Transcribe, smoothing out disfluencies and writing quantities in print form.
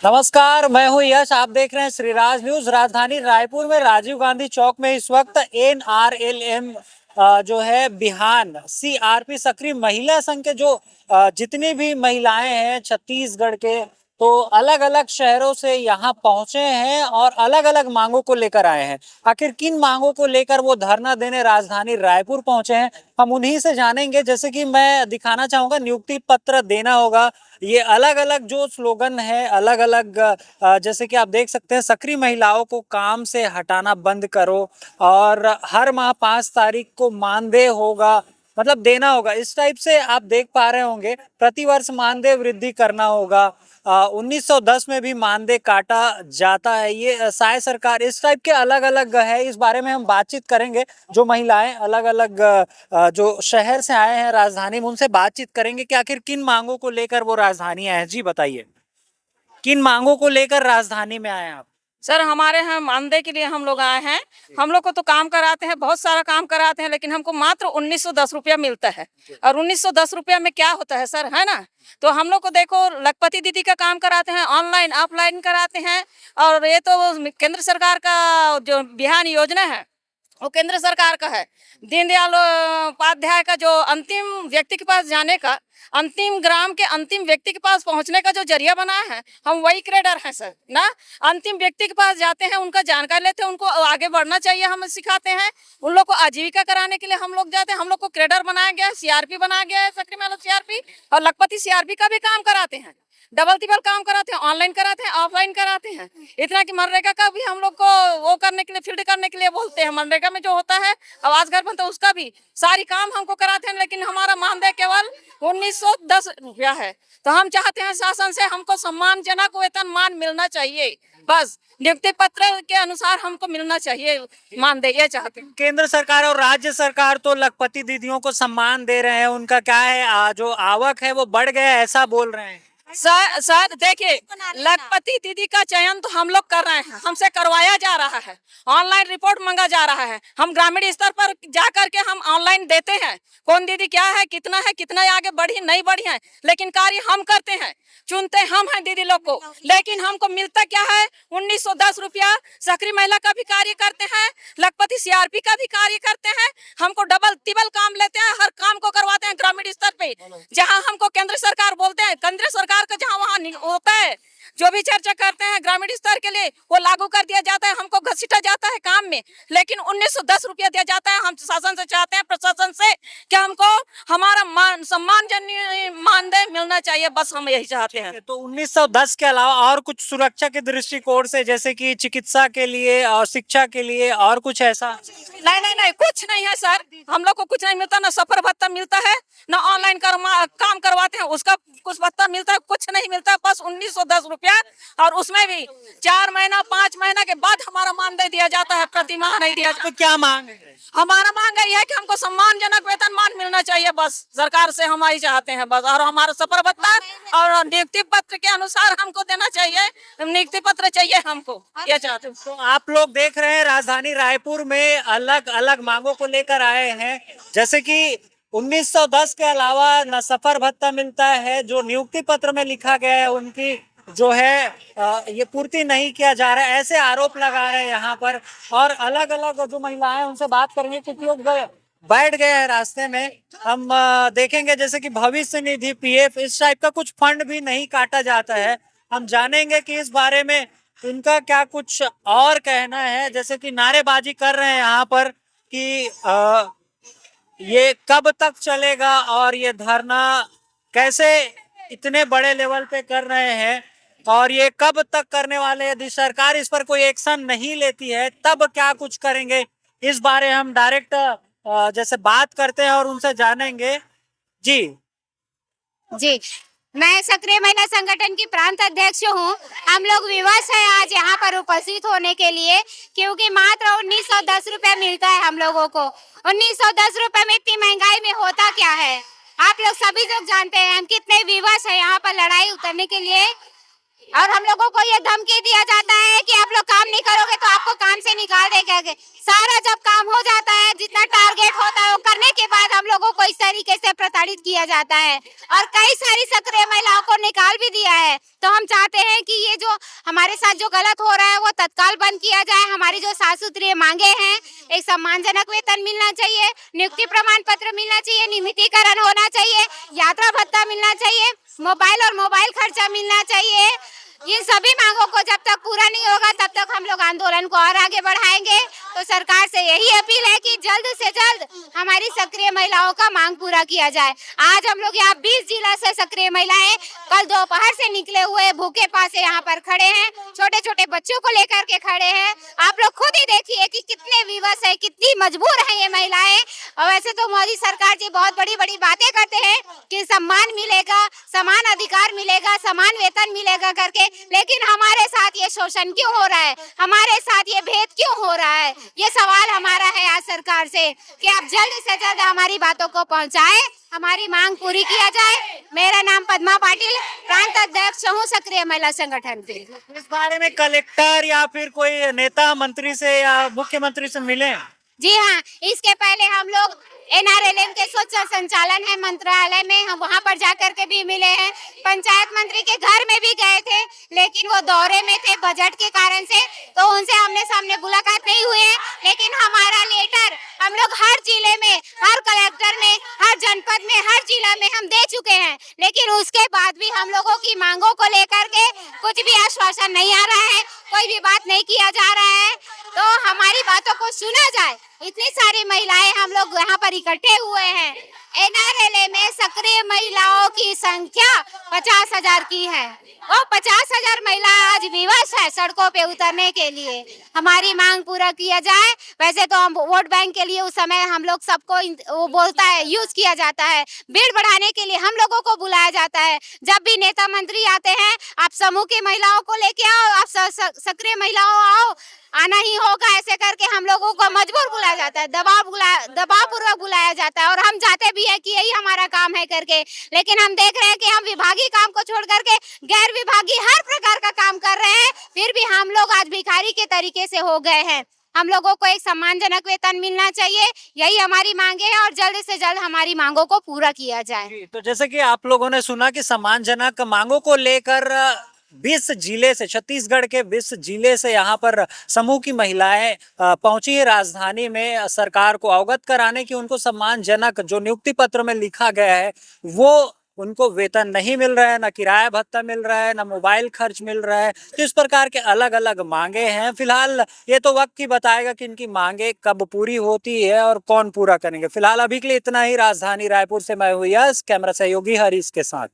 नमस्कार, मैं हूं यश। आप देख रहे हैं श्रीराज न्यूज। राजधानी रायपुर में राजीव गांधी चौक में इस वक्त NRLM जो है बिहान CRP सक्रिय महिला संघ के जो जितनी भी महिलाएं हैं छत्तीसगढ़ के, तो अलग अलग शहरों से यहाँ पहुंचे हैं और अलग अलग मांगों को लेकर आए हैं। आखिर किन मांगों को लेकर वो धरना देने राजधानी रायपुर पहुंचे हैं, हम उन्हीं से जानेंगे। जैसे कि मैं दिखाना चाहूंगा, नियुक्ति पत्र देना होगा। ये अलग अलग जो स्लोगन है, अलग अलग जैसे कि आप देख सकते हैं, सक्रिय महिलाओं को काम से हटाना बंद करो और हर माह 5 तारीख को मानदेय होगा, मतलब देना होगा। इस टाइप से आप देख पा रहे होंगे, प्रतिवर्ष मानदेय वृद्धि करना होगा। 1910 में भी मानदेय काटा जाता है। ये साय सरकार, इस टाइप के अलग अलग है। इस बारे में हम बातचीत करेंगे। जो महिलाएं अलग अलग जो शहर से आए हैं राजधानी में, उनसे बातचीत करेंगे कि आखिर किन मांगों को लेकर वो राजधानी आए हैं। जी बताइए, किन मांगों को लेकर राजधानी में आए हैं आप? सर, हमारे यहाँ मानदेय के लिए हम लोग आए हैं। हम लोग को तो काम कराते हैं, बहुत सारा काम कराते हैं, लेकिन हमको मात्र 1910 रुपया मिलता है। और 1910 रुपया में क्या होता है सर, है ना? तो हम लोग को देखो, लखपति दीदी का काम कराते हैं, ऑनलाइन ऑफलाइन कराते हैं। और ये तो केंद्र सरकार का जो बिहान योजना है, वो केंद्र सरकार का है। दीनदयाल उपाध्याय का जो अंतिम व्यक्ति के पास जाने का, अंतिम ग्राम के अंतिम व्यक्ति के पास पहुंचने का जो जरिया बनाया है, हम वही क्रेडर हैं सर ना। अंतिम व्यक्ति के पास जाते हैं, उनका जानकारी लेते हैं, उनको आगे बढ़ना चाहिए हम सिखाते हैं। उन लोग को आजीविका कराने के लिए हम लोग जाते हैं। हम लोग को क्रेडर बनाया गया है, CRP बनाया गया है, सक्रिय महिला CRP। और लखपति CRP का भी काम कराते हैं, डबल तिबल काम कराते हैं, ऑनलाइन कराते हैं, ऑफलाइन कराते हैं। इतना कि मनरेगा का भी हम लोग को वो करने के लिए, फील्ड करने के लिए बोलते हैं। मनरेगा में जो होता है आवास घर बनता है, उसका भी सारी काम हमको कराते हैं, लेकिन हमारा मानदेय केवल 1910 रुपया है। तो हम चाहते हैं शासन से हमको सम्मानजनक वेतनमान मिलना चाहिए। बस नियुक्ति पत्र के अनुसार हमको मिलना चाहिए मानदेय, ये चाहते हैं। केंद्र सरकार और राज्य सरकार तो लखपति दीदियों को सम्मान दे रहे हैं। उनका क्या है, जो आवक है वो बढ़ गया है, ऐसा बोल रहे हैं। सर देखिए, लखपति दीदी का चयन तो हम लोग कर रहे हैं, हमसे करवाया जा रहा है, ऑनलाइन रिपोर्ट मांगा जा रहा है। हम ग्रामीण स्तर पर जा करके हम ऑनलाइन देते हैं, कौन दीदी क्या है, कितना आगे बढ़ी नहीं बढ़ी है, लेकिन कार्य हम करते हैं, चुनते हम हैं दीदी लोग को। लेकिन हमको मिलता क्या है, 1910 रुपया। सक्रिय महिला का भी कार्य करते हैं, लखपति CRP का भी कार्य करते हैं। हमको डबल तिबल काम लेते हैं, हर काम को करवाते हैं ग्रामीण स्तर पे। जहाँ हमको केंद्र सरकार बोलते हैं, केंद्र सरकार का जहाँ वहाँ होता है, जो भी चर्चा करते हैं ग्रामीण स्तर के लिए, वो लागू कर दिया जाता है, हमको घसीटा जाता है काम में। लेकिन 1910 रुपया दिया जाता है। हम शासन से चाहते हैं, प्रशासन से, कि हमको हमारा सम्मानजनक मानदेय मिलना चाहिए। बस हम यही चाहते हैं। तो 1910 के अलावा और कुछ सुरक्षा के दृष्टिकोण से, जैसे कि चिकित्सा के लिए और शिक्षा के लिए, और कुछ ऐसा? नहीं, कुछ नहीं है सर। हम लोग को कुछ नहीं मिलता, ना सफर भत्ता मिलता है, ना ऑनलाइन काम करवाते हैं उसका कुछ भत्ता मिलता है, कुछ नहीं मिलता। बस 1910 रुपया, और उसमें भी 4 महीना 5 महीना के बाद हमारा मानदेय दिया जाता है, प्रति माह नहीं दिया जाता। तो क्या मांग है? हमारा मांग यही है कि हमको सम्मानजनक वेतनमान मिलना चाहिए। बस सरकार से हम यही चाहते हैं बस। और हमारा सफर भत्ता और नियुक्ति पत्र के अनुसार हमको देना चाहिए, नियुक्ति पत्र चाहिए हमको, ये चाहते हैं। तो आप लोग देख रहे हैं, राजधानी रायपुर में अलग अलग मांगों को लेकर आए हैं। जैसे कि 1910 के अलावा न सफर भत्ता मिलता है, जो नियुक्ति पत्र में लिखा गया है उनकी जो है ये पूर्ति नहीं किया जा रहा है, ऐसे आरोप लगा रहे हैं यहाँ पर। और अलग अलग जो महिलाएं, उनसे बात करेंगे, क्योंकि लोग बैठ गए हैं रास्ते में। हम देखेंगे जैसे कि भविष्य निधि, PF, इस टाइप का कुछ फंड भी नहीं काटा जाता है। हम जानेंगे कि इस बारे में इनका क्या कुछ और कहना है। जैसे कि नारेबाजी कर रहे हैं यहाँ पर कि ये कब तक चलेगा और ये धरना कैसे इतने बड़े लेवल पे कर रहे हैं, और ये कब तक करने वाले हैं। यदि सरकार इस पर कोई एक्शन नहीं लेती है तब क्या कुछ करेंगे, इस बारे हम डायरेक्ट जैसे बात करते हैं और उनसे जानेंगे। जी जी, मैं सक्रिय महिला संगठन की प्रांत अध्यक्ष हूँ। हम लोग विवश है आज यहाँ पर उपस्थित होने के लिए, क्योंकि मात्र 1910 रुपए मिलता है हम लोगों को। 1910 रुपए में इतनी महंगाई में होता क्या है, आप लोग सभी लोग जानते हैं। हम कितने विवश है यहाँ पर लड़ाई उतरने के लिए। और हम लोगों को ये धमकी दिया जाता है कि आप लोग काम नहीं करोगे तो आपको काम से निकाल देंगे। सारा जब काम हो जाता है, जितना टारगेट होता है वो करने के बाद हम लोगों को इस तरीके से प्रताड़ित किया जाता है और कई सारी सक्रिय महिलाओं को निकाल भी दिया है। तो हम चाहते हैं कि ये जो हमारे साथ जो गलत हो रहा है वो तत्काल बंद किया जाए। हमारी जो 7 सूत्रीय मांगे हैं, एक सम्मानजनक वेतन मिलना चाहिए, नियुक्ति प्रमाण पत्र मिलना चाहिए, नियमितीकरण होना चाहिए, यात्रा भत्ता मिलना चाहिए, मोबाइल और मोबाइल खर्चा मिलना चाहिए। इन सभी मांगों को जब तक पूरा नहीं होगा तब तक हम लोग आंदोलन को और आगे बढ़ाएंगे। तो सरकार से यही अपील है कि जल्द से जल्द हमारी सक्रिय महिलाओं का मांग पूरा किया जाए। आज हम लोग यहाँ 20 जिला से सक्रिय महिलाएं कल दोपहर से निकले हुए भूखे प्यासे यहाँ पर खड़े हैं, छोटे छोटे बच्चों को लेकर के खड़े हैं। आप लोग खुद ही देखिए कि कितने विवश है, कितनी मजबूर है ये महिलाएं। और वैसे तो मोदी सरकार जी बहुत बड़ी बड़ी बातें करते हैं कि सम्मान मिलेगा, समान अधिकार मिलेगा, समान वेतन मिलेगा करके, लेकिन हमारे साथ ये शोषण क्यों हो रहा है, हमारे साथ ये भेद क्यों हो रहा है? ये सवाल हमारा है आज सरकार से कि आप जल्द से जल्द हमारी बातों को पहुंचाएं, हमारी मांग पूरी किया जाए। मेरा नाम पद्मा पाटिल, प्रांत अध्यक्ष हूँ सक्रिय महिला संगठन की। इस बारे में कलेक्टर या फिर कोई नेता मंत्री से या मुख्यमंत्री से मिले? जी हाँ, इसके पहले हम लोग NRLM के स्वच्छ संचालन है मंत्रालय में, हम वहाँ पर जाकर के भी मिले हैं। पंचायत मंत्री के घर में भी गए थे, लेकिन वो दौरे में थे बजट के कारण से, तो उनसे हमने सामने मुलाकात नहीं हुई है। लेकिन हमारा लेटर हम लोग हर जिले में, हर कलेक्टर में, हर जनपद में, हर जिला में हम दे चुके हैं, लेकिन उसके बाद भी हम लोगों की मांगों को लेकर के कुछ भी आश्वासन नहीं आ रहा है, कोई भी बात नहीं किया जा रहा है। तो हमारी बातों को सुना जाए। इतनी सारी महिलाएं हम लोग यहाँ पर इकट्ठे हुए हैं। NRLA में सक्रिय महिलाओं की संख्या 50,000 की है। वो 50,000 महिला आज विवश है सड़कों पे उतरने के लिए। हमारी मांग पूरा किया जाए। वैसे तो हम वोट बैंक के लिए उस समय हम लोग सबको वो बोलता है, यूज किया जाता है, भीड़ बढ़ाने के लिए हम लोगों को बुलाया जाता है। जब भी नेता मंत्री आते हैं, आप समूह की महिलाओं को लेके आओ, आप सक्रिय महिलाओं आओ, आना ही होगा, ऐसे करके हम लोगों को मजबूर बुलाया जाता है, दबाव पूर्वक बुलाया जाता है। और हम चाहते भी है कि यही हमारा काम है करके, लेकिन हम देख रहे हैं कि हम विभागीय काम को छोड़ करके गैर विभागीय हर प्रकार का काम कर रहे हैं, फिर भी हम लोग आज भिखारी के तरीके से हो गए हैं। हम लोगों को एक सम्मानजनक वेतन मिलना चाहिए, यही हमारी मांगे हैं और जल्द से जल्द हमारी मांगों को पूरा किया जाए। तो जैसे कि आप लोगों ने सुना कि सम्मानजनक मांगों को लेकर 20 जिले से, छत्तीसगढ़ के 20 जिले से यहाँ पर समूह की महिलाएं पहुंची है राजधानी में सरकार को अवगत कराने की उनको सम्मानजनक जो नियुक्ति पत्र में लिखा गया है वो उनको वेतन नहीं मिल रहा है, ना किराया भत्ता मिल रहा है, ना मोबाइल खर्च मिल रहा है। तो इस प्रकार के अलग अलग मांगे हैं। फिलहाल ये तो वक्त ही बताएगा कि इनकी मांगे कब पूरी होती है और कौन पूरा करेंगे। फिलहाल अभी के लिए इतना ही। राजधानी रायपुर से मैं हूँ यश, कैमरा सहयोगी हरीश के साथ।